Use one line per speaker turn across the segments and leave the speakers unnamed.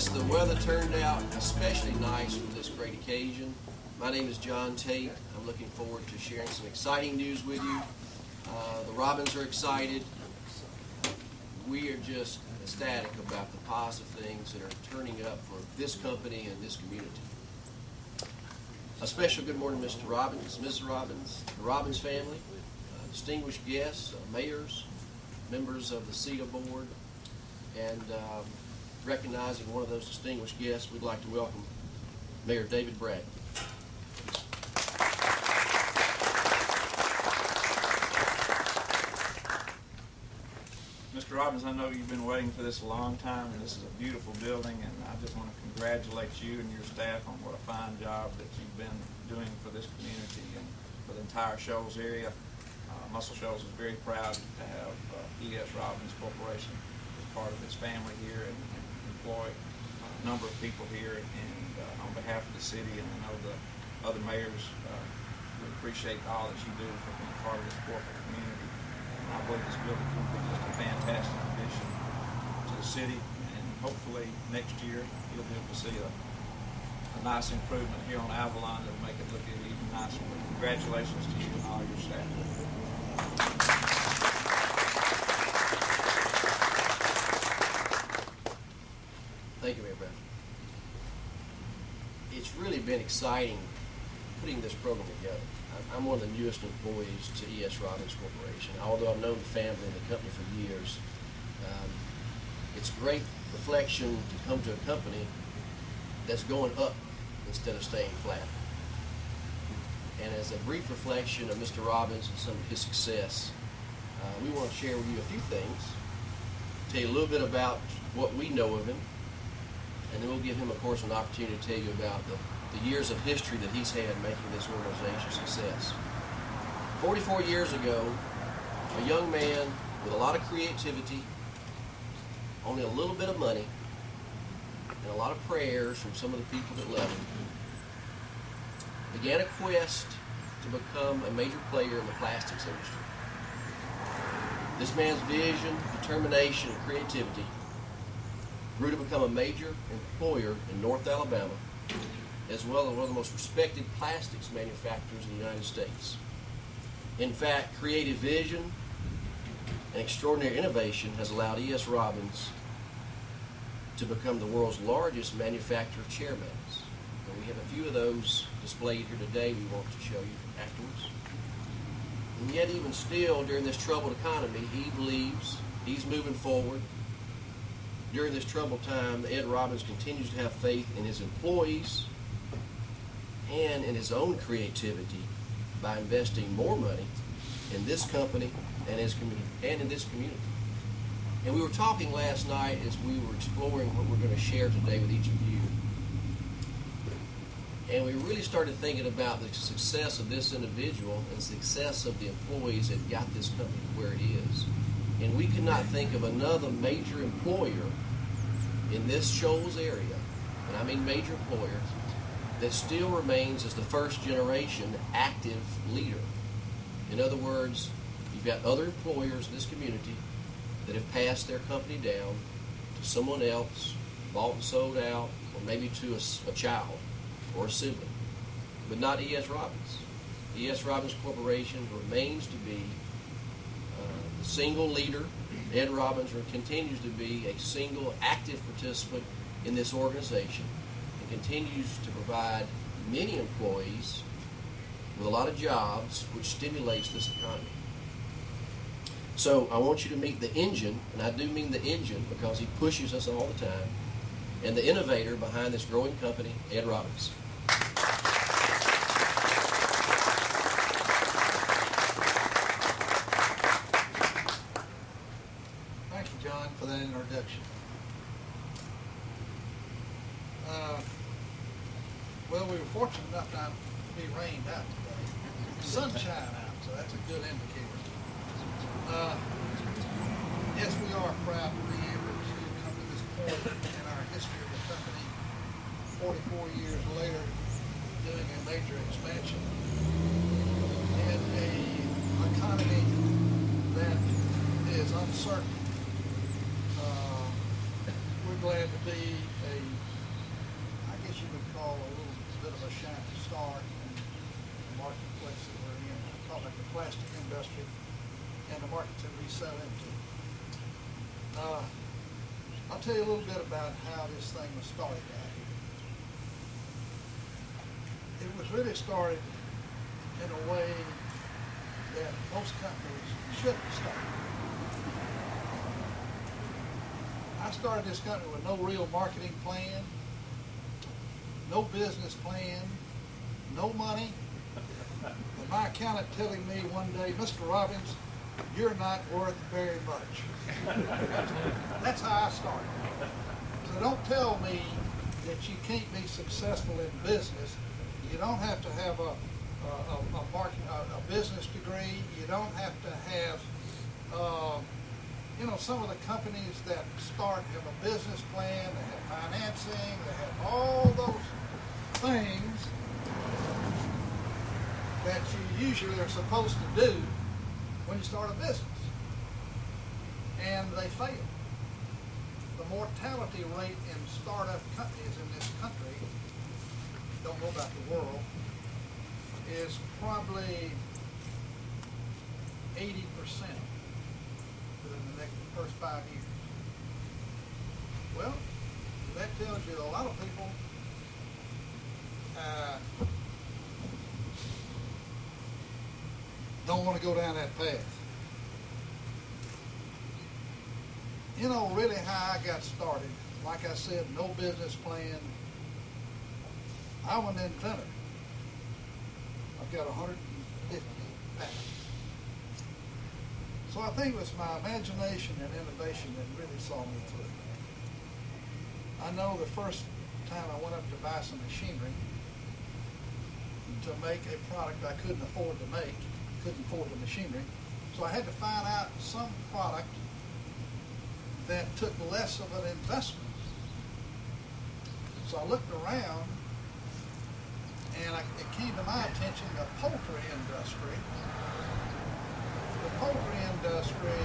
Goodness, the weather turned out especially nice for this great occasion. My name is John Tate. I'm looking forward to sharing some exciting news with you. The Robbins are excited. We are just ecstatic about the positive things that are turning up for this company and this community. A special good morning, Mr. Robbins, Mrs. Robbins, the Robbins family, distinguished guests, mayors, members of the CETA board, and recognizing one of those distinguished guests, we'd like to welcome Mayor David Bragg.
Mr. Robbins, I know you've been waiting for this a long time, and this is a beautiful building, and I just want to congratulate you and your staff on what a fine job that you've been doing for this community and for the entire Shoals area. Muscle Shoals is very proud to have S Robbins Corporation as part of its family here and employ a number of people here. And on behalf of the city, and I know the other mayors, we appreciate all that you do for being part of this corporate community. I believe this building will be just a fantastic addition to the city, and hopefully next year you'll be able to see a nice improvement here on Avalon that will make it look even nicer. But congratulations to you and all your staff.
Thank you, Mayor Bragg. It's really been exciting putting this program together. I'm one of the newest employees to S Robbins Corporation. Although I've known the family and the company for years, it's a great reflection to come to a company that's going up instead of staying flat. And as a brief reflection of Mr. Robbins and some of his success, we want to share with you a few things, tell you a little bit about what we know of him, and then we'll give him, of course, an opportunity to tell you about the years of history that he's had making this organization a success. 44 years ago, a young man with a lot of creativity, only a little bit of money, and a lot of prayers from some of the people that loved him, began a quest to become a major player in the plastics industry. This man's vision, determination, and creativity grew to become a major employer in North Alabama, as well as one of the most respected plastics manufacturers in the United States. In fact, creative vision and extraordinary innovation has allowed S Robbins to become the world's largest manufacturer of chair mats. And we have a few of those displayed here today we want to show you afterwards. And yet even still, during this troubled economy, he believes he's moving forward. During this troubled time, Ed Robbins continues to have faith in his employees and in his own creativity by investing more money in this company and his community and in this community. And we were talking last night as we were exploring what we're going to share today with each of you. And we really started thinking about the success of this individual and the success of the employees that got this company to where it is. And we could not think of another major employer in this Shoals area, and I mean major employer, that still remains as the first generation active leader. In other words, you've got other employers in this community that have passed their company down to someone else, bought and sold out, or maybe to a child or a sibling, but not E.S. Robbins. E.S. Robbins Corporation remains to be the single leader. Ed Robbins continues to be a single active participant in this organization and continues to provide many employees with a lot of jobs, which stimulates this economy. So I want you to meet the engine, and I do mean the engine because he pushes us all the time, and the innovator behind this growing company, Ed Robbins.
Thank you, John, for that introduction. Well, we were fortunate enough not to be rained out today. Sunshine out, so that's a good indicator. Yes, we are proud to be able to come to this point in our history of the company, 44 years later, doing a major expansion in an economy that is uncertain. We're glad to be I guess you would call a little bit of a shining star in the marketplace that we're in. I call it the plastic industry and the markets that we sell into. I'll tell you a little bit about how this thing was started out here. It was really started in a way that most companies shouldn't start. I started this company with no real marketing plan, no business plan, no money, and my accountant telling me one day, Mr. Robbins, you're not worth very much. That's how I started. So don't tell me that you can't be successful in business. You don't have to have a business degree. You don't have to have, some of the companies that start have a business plan, they have financing, they have all those things that you usually are supposed to do when you start a business. And they fail. The mortality rate in startup companies in this country, don't know about the world, is probably 80% within the first 5 years. Well, that tells you a lot of people don't want to go down that path. You know, really how I got started, like I said, no business plan. I'm an inventor. I've got 150 patents. So I think it was my imagination and innovation that really saw me through. I know the first time I went up to buy some machinery to make a product I couldn't afford to make, couldn't afford the machinery, so I had to find out some product that took less of an investment. So I looked around, and it came to my attention the poultry industry. The poultry industry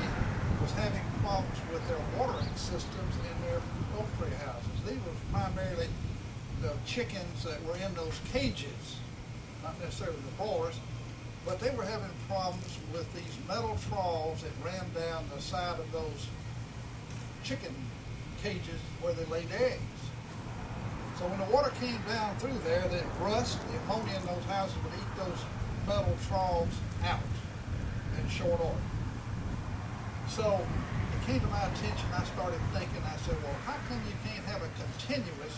was having problems with their watering systems in their poultry houses. These were primarily the chickens that were in those cages, not necessarily the broilers, but they were having problems with these metal troughs that ran down the side of those chicken cages where they laid eggs. So when the water came down through there, the rust, the ammonia in those houses would eat those metal troughs out in short order. So it came to my attention, I started thinking, I said, well, how come you can't have a continuous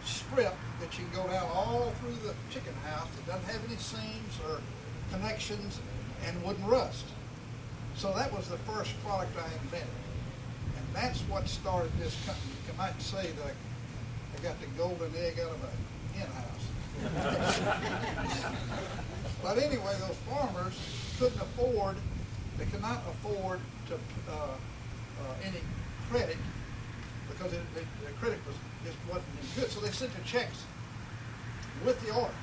strip that you can go down all through the chicken house that doesn't have any seams or connections and wouldn't rust? So that was the first product I invented. And that's what started this company. You might say that I got the golden egg out of a hen house. But anyway, those farmers couldn't afford, they could not afford to any credit because their credit just wasn't any good. So they sent their checks with the order.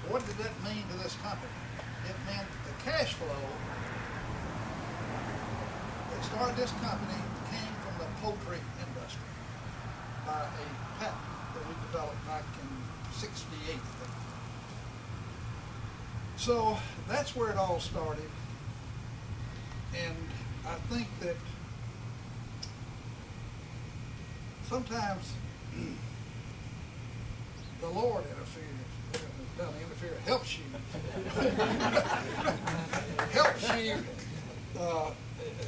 What did that mean to this company? It meant the cash flow that started this company came from the poultry industry by a patent that we developed back in '68, I think. So that's where it all started. And I think that sometimes the Lord helps you. Helps you.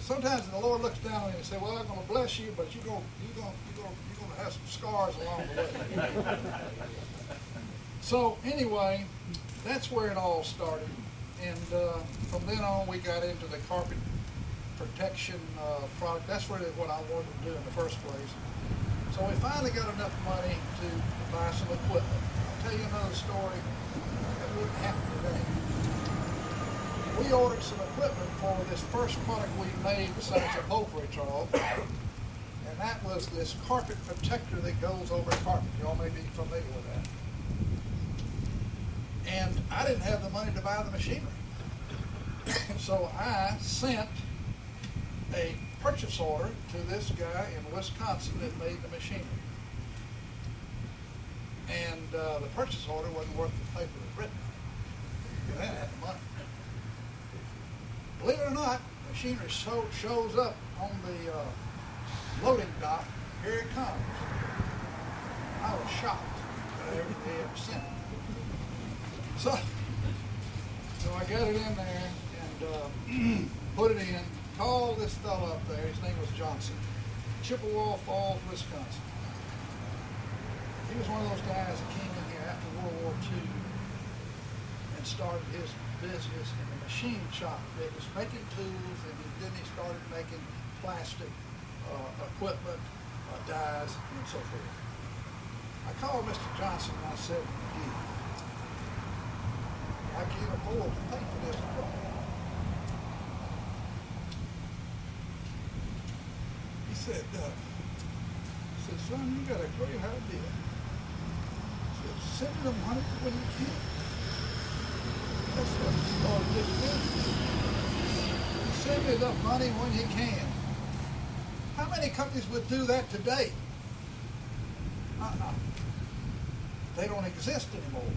Sometimes the Lord looks down on you and says, well, I'm going to bless you, but you're going to have some scars along the way. So anyway, that's where it all started. And from then on, we got into the carpet protection product. That's really what I wanted to do in the first place. So we finally got enough money to buy some equipment. I'll tell you another story that wouldn't happen today. We ordered some equipment for this first product we made besides a poultry trough, and that was this carpet protector that goes over carpet. Y'all may be familiar with that. And I didn't have the money to buy the machinery. So I sent a purchase order to this guy in Wisconsin that made the machinery. And the purchase order wasn't worth the paper it was written. That had the money. Believe it or not, machinery shows up on the loading dock. Here it comes. I was shocked that they ever sent it. So I got it in there and put it in, called this fellow up there. His name was Johnson, Chippewa Falls, Wisconsin. He was one of those guys that came in here after World War II and started his business in the machine shop. It was making tools, and then he started making plastic equipment, dyes, and so forth. I called Mr. Johnson and I said, I can't afford to pay for this equipment. He said, son, you got a great idea. He said, send them money when you can. That's what started this business. Send me the money when you can. How many companies would do that today? They don't exist anymore.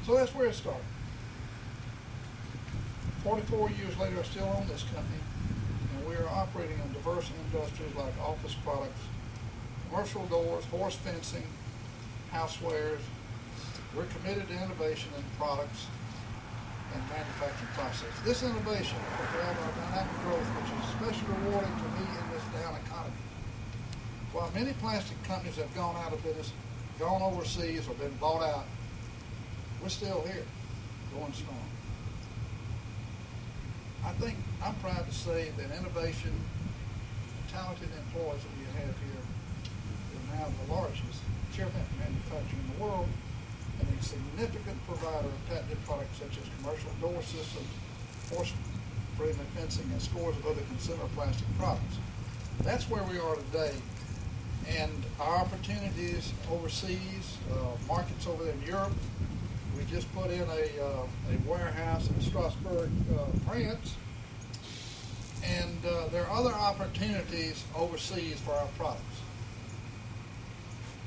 So that's where it started. 44 years later, I still own this company, and we are operating in diverse industries like office products, commercial doors, horse fencing, housewares. We're committed to innovation in products and manufacturing process. This innovation will drive our dynamic growth, which is especially rewarding to me in this down economy. While many plastic companies have gone out of business, gone overseas, or been bought out, we're still here, going strong. I think I'm proud to say that innovation, talented employees that we have here, are now the largest chairman manufacturer in the world, and a significant provider of patented products such as commercial door systems, horse freedom fencing, and scores of other consumer plastic products. That's where we are today. And our opportunities overseas, markets over there in Europe. We just put in a warehouse in Strasbourg, France. And there are other opportunities overseas for our products.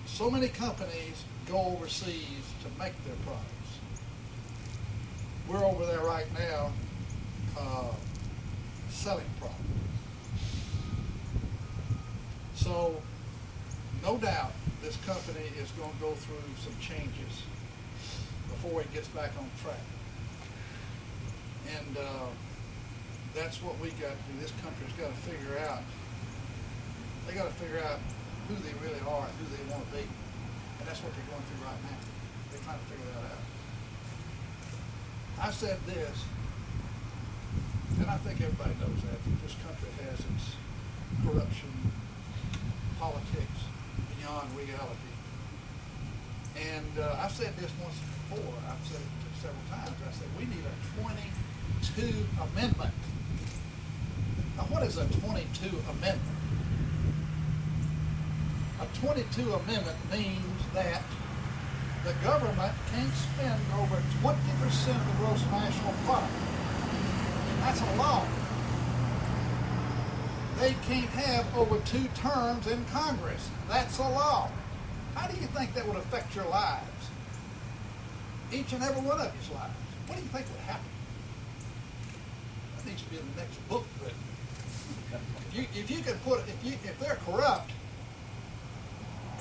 So many companies go overseas to make their products. We're over there right now selling products. So, no doubt, this company is going to go through some changes before it gets back on track. And that's what we got to do. This country's got to figure out. They got to figure out who they really are and who they want to be. And that's what they're going through right now. They're trying to figure that out. I said this, and I think everybody knows that this country has its corruption, politics beyond reality. And I've said this once before. I've said it several times. I said we need a 22 amendment. Now, what is a 22 amendment? A 22 amendment means that the government can't spend over 20% of the gross national product. That's a law. They can't have over 2 terms in Congress. That's a law. How do you think that would affect your lives? Each and every one of your lives. What do you think would happen? That needs to be in the next book written. If they're corrupt,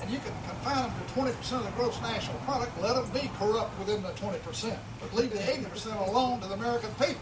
and you can confine them to 20% of the gross national product, let them be corrupt within the 20%, but leave the 80% alone to the American people.